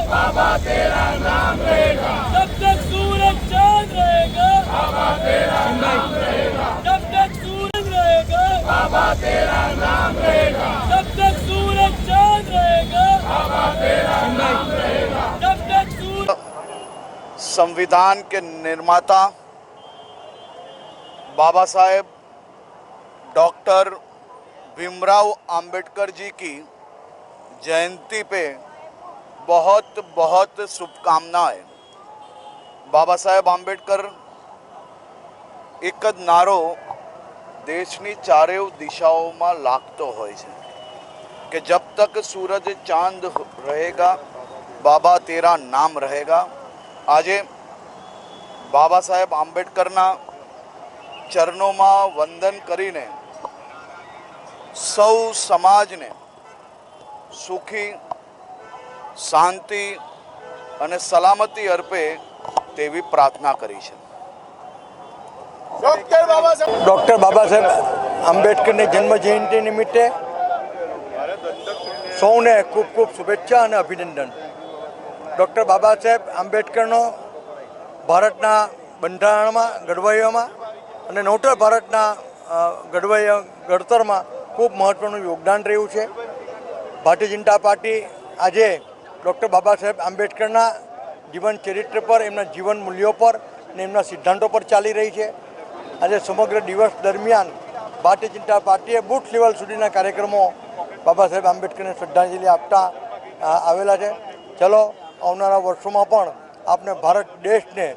बाबा तेरा नाम रहेगा, जब तक सूरज चांद रहेगा, बाबा तेरा नाम रहेगा, जब तक सूरज रहेगा, बाबा तेरा नाम रहेगा, जब तक सूरज चांद रहेगा, बाबा तेरा नाम रहेगा। जब तक सूरज संविधान के निर्माता बाबा साहेब डॉक्टर भीमराव अंबेडकर जी की जयंती पे बहुत बहुत शुभकामनाएं। बाबा साहेब आंबेडकर एक જ નારો દેશની ચારેય દિશાઓમાં લાગતો હોય છે કે जब तक सूरज चांद रहेगा बाबा तेरा नाम रहेगा। આજે બાબા સાહેબ આંબેડકરના ચરણોમાં વંદન કરીને સૌ સમાજને સુખી શાંતિ અને સલામતી અર્પે તેવી પ્રાર્થના કરી છે। ડૉક્ટર બાબા સાહેબ આંબેડકરની જન્મ જયંતિ નિમિત્તે સૌને ખૂબ ખૂબ શુભેચ્છા અને અભિનંદન। ડૉક્ટર બાબા સાહેબ આંબેડકરનો ભારતના બંધારણમાં ઘડવૈયામાં અને નવતર ભારતના ઘડતરમાં ખૂબ મહત્ત્વનું યોગદાન રહ્યું છે। ભારતીય જનતા પાર્ટી આજે ડૉક્ટર બાબા સાહેબ આંબેડકરના જીવન ચરિત્ર પર, એમના જીવન મૂલ્યો પર અને એમના સિદ્ધાંતો પર ચાલી રહી છે। આજે સમગ્ર દિવસ દરમિયાન ભારતીય જનતા પાર્ટીએ બૂથ લેવલ સુધીના કાર્યક્રમો બાબા સાહેબ આંબેડકરને શ્રદ્ધાંજલિ આપતા આવેલા છે। ચલો આવનારા વર્ષોમાં પણ આપણે ભારત દેશને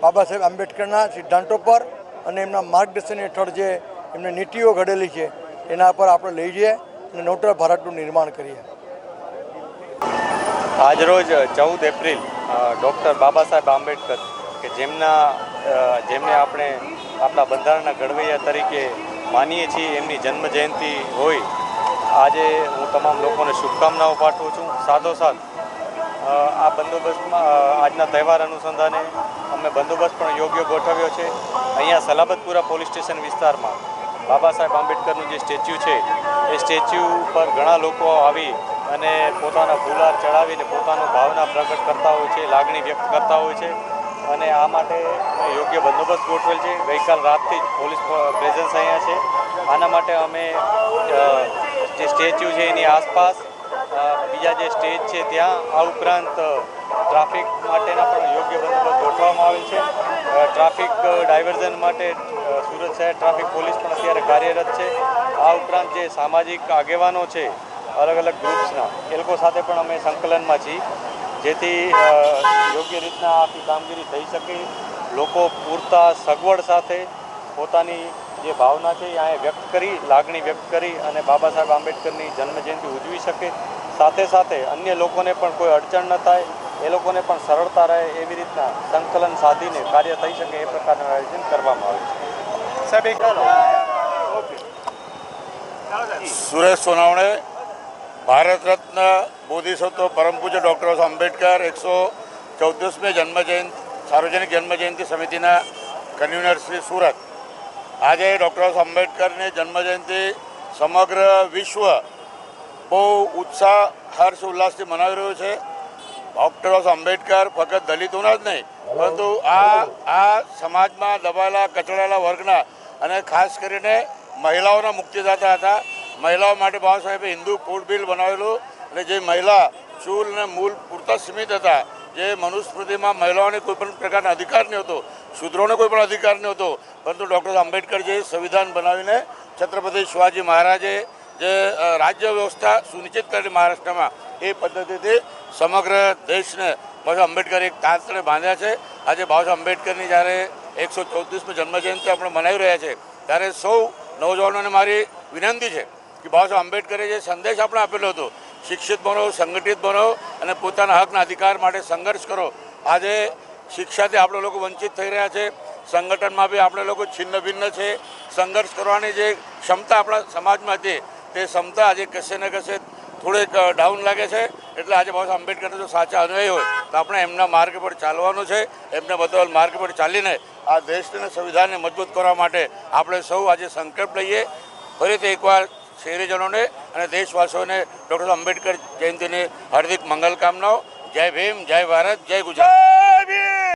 બાબા સાહેબ આંબેડકરના સિદ્ધાંતો પર અને એમના માર્ગદર્શન હેઠળ જે એમને નીતિઓ ઘડેલી છે એના પર આપણે લઈ જઈએ અને નવતર ભારતનું નિર્માણ કરીએ। આજરોજ 14 એપ્રિલ ડૉક્ટર બાબા સાહેબ આંબેડકર કે જેમને આપણે આપણા બંધારણના ઘડવૈયા તરીકે માનીએ છીએ, એમની જન્મ જયંતિ હોય આજે હું તમામ લોકોને શુભકામનાઓ પાઠવું છું। સાથોસાથ આ બંદોબસ્તમાં આજના તહેવાર અનુસંધાને અમે બંદોબસ્ત પણ યોગ્ય ગોઠવ્યો છે। અહીંયા સલાબતપુરા પોલીસ સ્ટેશન વિસ્તારમાં બાબા સાહેબ આંબેડકરનું જે સ્ટેચ્યુ છે એ સ્ટેચ્યુ પર ઘણા લોકો આવી અને પોતાના ફુલાર ચડાવીને પોતાનો ભાવના પ્રગટ કરતા હોય છે, લાગણી વ્યક્ત કરતા હોય છે અને આ માટે અમે યોગ્ય બંદોબસ્ત ગોઠવેલ છે। ગઈકાલ રાતથી જ પોલીસ પ્રેઝન્સ અહીંયા છે। આના માટે અમે જે સ્ટેચ્યુ છે એની આસપાસ બીજા જે સ્ટેજ છે ત્યાં આ ઉપરાંત ટ્રાફિક માટેના પણ યોગ્ય બંદોબસ્ત ગોઠવવામાં આવેલ છે। ટ્રાફિક ડાયવર્ઝન માટે સુરત શહેર ટ્રાફિક પોલીસ પણ અત્યારે કાર્યરત છે। આ ઉપરાંત જે સામાજિક આગેવાનો છે અલગ અલગ ગ્રુપ્સના, એ લોકો સાથે પણ અમે સંકલનમાં છીએ જેથી યોગ્ય રીતના આખી કામગીરી થઈ શકે। લોકો પૂરતા સગવડ સાથે પોતાની જે ભાવના છે એ અહીંયા વ્યક્ત કરી, લાગણી વ્યક્ત કરી અને બાબા સાહેબ આંબેડકરની જન્મજયંતિ ઉજવી શકે। સાથે સાથે અન્ય લોકોને પણ કોઈ અડચણ ન થાય, એ લોકોને પણ સરળતા રહે એવી રીતના સંકલન સાધીને કાર્ય થઈ શકે એ પ્રકારનું આયોજન કરવામાં આવે છે। સુરેશ સોનાવણે ભારત રત્ન બોધિસત્વ પરમ પૂજ્ય ડૉક્ટર આંબેડકર 114મી જન્મજયંતિ સાર્વજનિક જન્મજયંતિ સમિતિના કન્વીનર શ્રી સુરત, આજે ડૉક્ટર આંબેડકરની જન્મજયંતિ સમગ્ર વિશ્વ બહુ ઉત્સાહ, હર્ષ, ઉલ્લાસથી મનાવી રહ્યું છે। ડૉક્ટર આંબેડકર ફક્ત દલિતોના જ નહીં પરંતુ આ સમાજમાં દબાયેલા કચડાયેલા વર્ગના અને ખાસ કરીને મહિલાઓના મુક્તિદાતા હતા। મહિલાઓ માટે બાબા સાહેબે હિન્દુ ફૂડ બિલ બનાવેલું અને જે મહિલા ચૂલ અને મૂલ પૂરતા સીમિત હતા, જે મનુસ્મૃતિમાં મહિલાઓને કોઈ પણ પ્રકારનો અધિકાર નહીં હતો, શૂદ્રોને કોઈ પણ અધિકાર નહીં હતો, પરંતુ ડૉક્ટર આંબેડકર જે સંવિધાન બનાવીને છત્રપતિ શિવાજી મહારાજે જે રાજ્ય વ્યવસ્થા સુનિશ્ચિત કરી મહારાષ્ટ્રમાં, એ પદ્ધતિથી સમગ્ર દેશને બાબા આંબેડકર એક તાંતણે બાંધ્યા છે। આજે બાબા આંબેડકરની જ્યારે 134મી જન્મજયંતિ આપણે મનાવી રહ્યા છે ત્યારે સૌ નવજવાનોને મારી વિનંતી છે કે બાબા આંબેડકરે જે સંદેશ આપણે આપેલો હતો, શિક્ષિત બનો, સંગઠિત બનો અને પોતાના હકના અધિકાર માટે સંઘર્ષ કરો। આજે શિક્ષાથી આપણે લોકો વંચિત થઈ રહ્યા છે, સંગઠનમાં બી આપણે લોકો છિન્ન ભિન્ન છે। સંઘર્ષ કરવાની જે ક્ષમતા આપણા સમાજમાં હતી તે ક્ષમતા આજે કશે ને કશે થોડીક ડાઉન લાગે છે। એટલે આજે બાબા આંબેડકરના જો સાચા અનુયાયી હોય તો આપણે એમના માર્ગ પર ચાલવાનું છે। એમને બતાવેલ માર્ગ પર ચાલીને આ દેશને સંવિધાનને મજબૂત કરવા માટે આપણે સૌ આજે સંકલ્પ લઈએ। ફરીથી એકવાર શહેરીજનોને અને દેશવાસીઓને ડૉક્ટર આંબેડકર જયંતિની હાર્દિક મંગલ કામનાઓ જય ભીમ, જય ભારત, જય ગુજરાત.